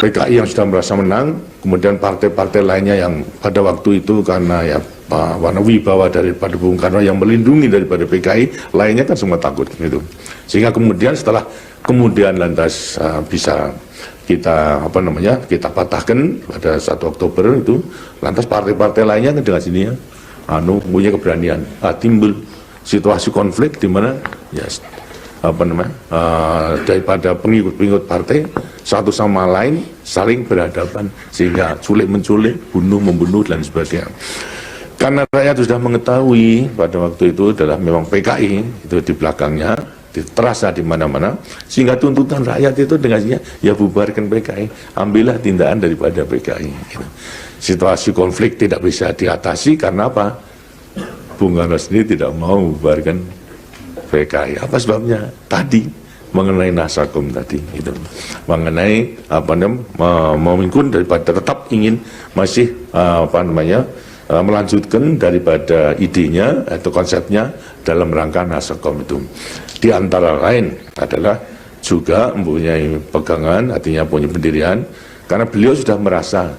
PKI yang sudah merasa menang, kemudian partai-partai lainnya yang pada waktu itu karena ya warna wibawa daripada Bung Karno yang melindungi daripada PKI, lainnya kan semua takut gitu. Sehingga kemudian setelah kemudian lantas bisa kita kita patahkan pada 1 Oktober itu, lantas partai-partai lainnya kan dengan sini ya punya keberanian, timbul situasi konflik di mana ya daripada pengikut-pengikut partai satu sama lain saling berhadapan sehingga sulit menculik, membunuh dan sebagainya. Karena rakyat sudah mengetahui pada waktu itu adalah memang PKI itu di belakangnya, terasa di mana-mana, sehingga tuntutan rakyat itu dengannya ya bubarkan PKI, ambillah tindakan daripada PKI. Gitu. Situasi konflik tidak bisa diatasi karena apa? Bung Karno sendiri tidak mau bubarkan PKI. Apa sebabnya? Tadi mengenai Nasakom tadi, itu mengenai memikun daripada tetap ingin masih melanjutkan daripada idenya atau konsepnya dalam rangka Nasakom itu. Di antara lain adalah juga mempunyai pegangan, artinya punya pendirian, karena beliau sudah merasa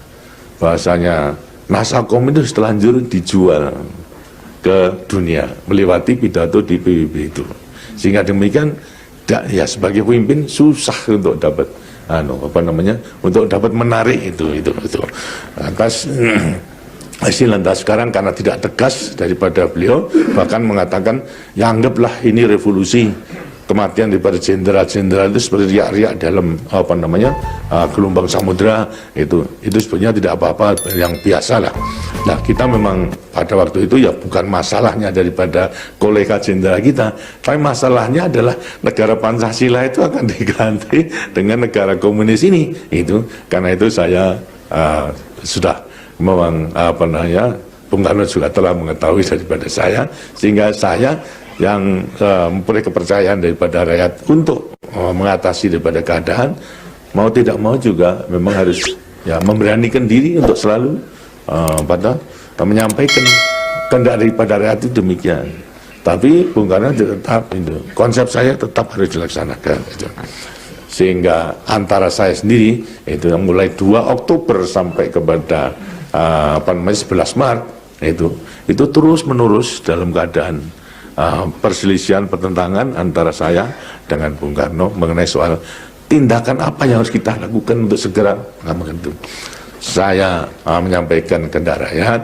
bahasanya Nasakom itu setelanjur dijual ke dunia melewati pidato di PBB itu, sehingga demikian ya sebagai pemimpin susah untuk dapat untuk dapat menarik itu. Lantas sekarang karena tidak tegas daripada beliau, bahkan mengatakan ya anggaplah ini revolusi, kematian daripada jenderal-jenderal itu seperti riak-riak dalam gelombang samudera, itu sebenarnya tidak apa-apa, yang biasa lah. Nah, kita memang pada waktu itu ya bukan masalahnya daripada kolega jenderal kita, tapi masalahnya adalah negara Pancasila itu akan diganti dengan negara komunis ini. Itu karena itu saya sudah memang Bung Karno juga telah mengetahui daripada saya, sehingga saya yang mempunyai kepercayaan daripada rakyat untuk mengatasi daripada keadaan, mau tidak mau juga memang harus ya memberanikan diri untuk selalu menyampaikan kehendak daripada rakyat itu demikian. Tapi Bung Karno tetap itu, konsep saya tetap harus dilaksanakan gitu. Sehingga antara saya sendiri itu yang mulai 2 Oktober sampai kepada 11 Maret itu terus menerus dalam keadaan perselisihan, pertentangan antara saya dengan Bung Karno mengenai soal tindakan apa yang harus kita lakukan untuk segera itu. Saya menyampaikan kehendak rakyat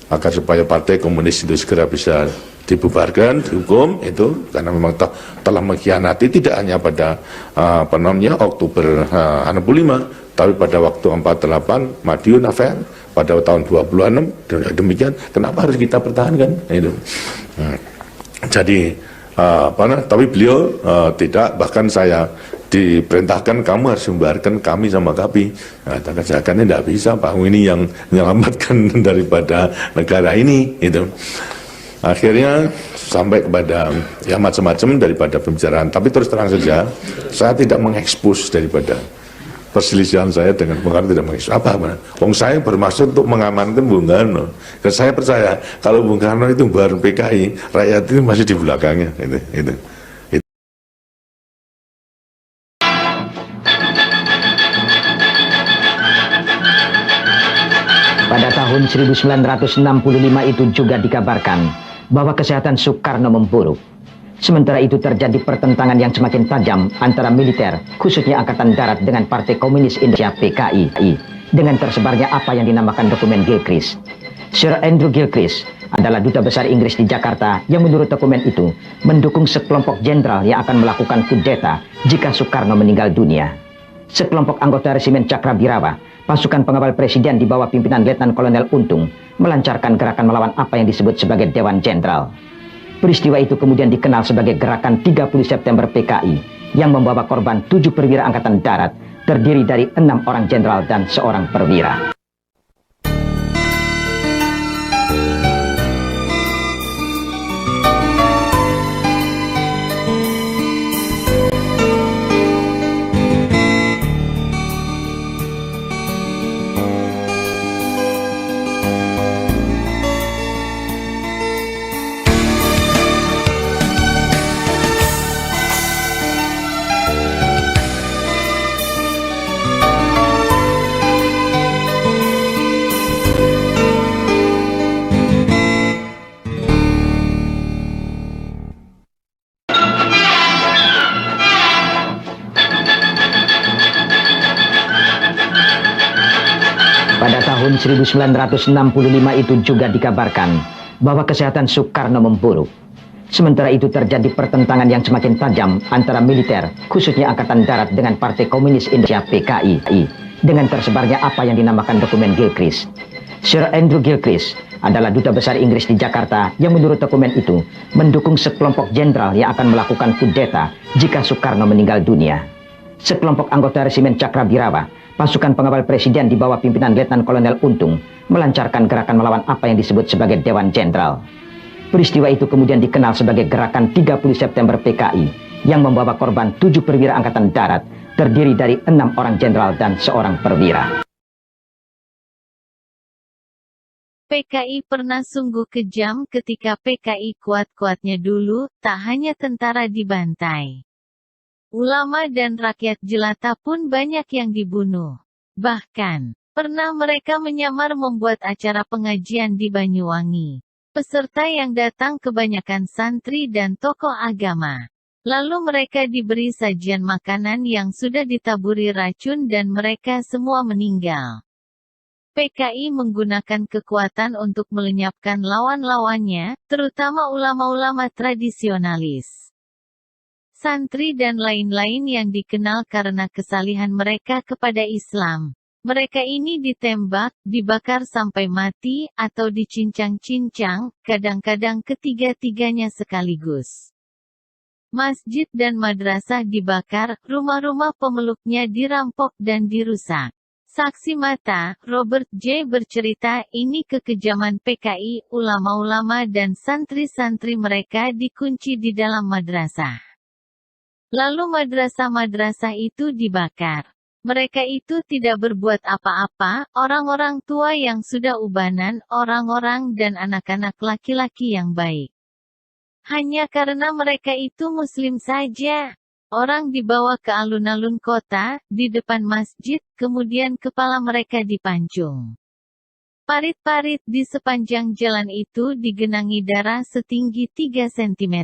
agar supaya partai komunis itu segera bisa dibubarkan, dihukum itu, karena memang telah mengkhianati tidak hanya pada Oktober 65, tapi pada waktu 48 Madiun Affair pada tahun 26, demikian kenapa harus kita pertahankan itu. Jadi tapi beliau tidak, bahkan saya diperintahkan kamu harus membubarkan kami sama KAPI. Katakan tidak bisa Pak, ini yang menyelamatkan daripada negara ini itu. Akhirnya sampai kepada ya macam-macam daripada pembicaraan, tapi terus terang saja saya tidak mengekspos daripada perselisihan saya dengan Bung Karno, tidak mengekspos apa-apa. Saya bermaksud untuk mengamankan Bung Karno. Dan saya percaya kalau Bung Karno itu baru PKI, rakyat itu masih di belakangnya. Itu. Pada tahun 1965 itu juga dikabarkan bahwa kesehatan Soekarno memburuk. Sementara itu terjadi pertentangan yang semakin tajam antara militer, khususnya Angkatan Darat dengan Partai Komunis Indonesia PKI, dengan tersebarnya apa yang dinamakan dokumen Gilchrist. Sir Andrew Gilchrist adalah duta besar Inggris di Jakarta yang menurut dokumen itu mendukung sekelompok jenderal yang akan melakukan kudeta jika Soekarno meninggal dunia. Sekelompok anggota resimen Cakrabirawa, pasukan pengawal presiden di bawah pimpinan Letnan Kolonel Untung, melancarkan gerakan melawan apa yang disebut sebagai Dewan Jenderal. Peristiwa itu kemudian dikenal sebagai gerakan 30 September PKI yang membawa korban 7 perwira Angkatan Darat, terdiri dari 6 orang jenderal dan 1 perwira. Pada tahun 1965 itu juga dikabarkan bahwa kesehatan Soekarno memburuk. Sementara itu terjadi pertentangan yang semakin tajam antara militer, khususnya Angkatan Darat dengan Partai Komunis Indonesia PKI, dengan tersebarnya apa yang dinamakan dokumen Gilchrist. Sir Andrew Gilchrist adalah duta besar Inggris di Jakarta yang menurut dokumen itu mendukung sekelompok jenderal yang akan melakukan kudeta jika Soekarno meninggal dunia. Sekelompok anggota resimen Cakrabirawa, pasukan pengawal presiden di bawah pimpinan Letnan Kolonel Untung, melancarkan gerakan melawan apa yang disebut sebagai Dewan Jenderal. Peristiwa itu kemudian dikenal sebagai gerakan 30 September PKI yang membawa korban 7 perwira Angkatan Darat, terdiri dari 6 orang jenderal dan 1 perwira. PKI pernah sungguh kejam ketika PKI kuat-kuatnya dulu, tak hanya tentara dibantai. Ulama dan rakyat jelata pun banyak yang dibunuh. Bahkan, pernah mereka menyamar membuat acara pengajian di Banyuwangi. Peserta yang datang kebanyakan santri dan tokoh agama. Lalu mereka diberi sajian makanan yang sudah ditaburi racun dan mereka semua meninggal. PKI menggunakan kekuatan untuk melenyapkan lawan-lawannya, terutama ulama-ulama tradisionalis. Santri dan lain-lain yang dikenal karena kesalihan mereka kepada Islam. Mereka ini ditembak, dibakar sampai mati, atau dicincang-cincang, kadang-kadang ketiga-tiganya sekaligus. Masjid dan madrasah dibakar, rumah-rumah pemeluknya dirampok dan dirusak. Saksi mata, Robert J. bercerita, ini kekejaman PKI, ulama-ulama dan santri-santri mereka dikunci di dalam madrasah. Lalu madrasah-madrasah itu dibakar. Mereka itu tidak berbuat apa-apa, orang-orang tua yang sudah ubanan, orang-orang dan anak-anak laki-laki yang baik. Hanya karena mereka itu muslim saja. Orang dibawa ke alun-alun kota, di depan masjid, kemudian kepala mereka dipancung. Parit-parit di sepanjang jalan itu digenangi darah setinggi 3 cm.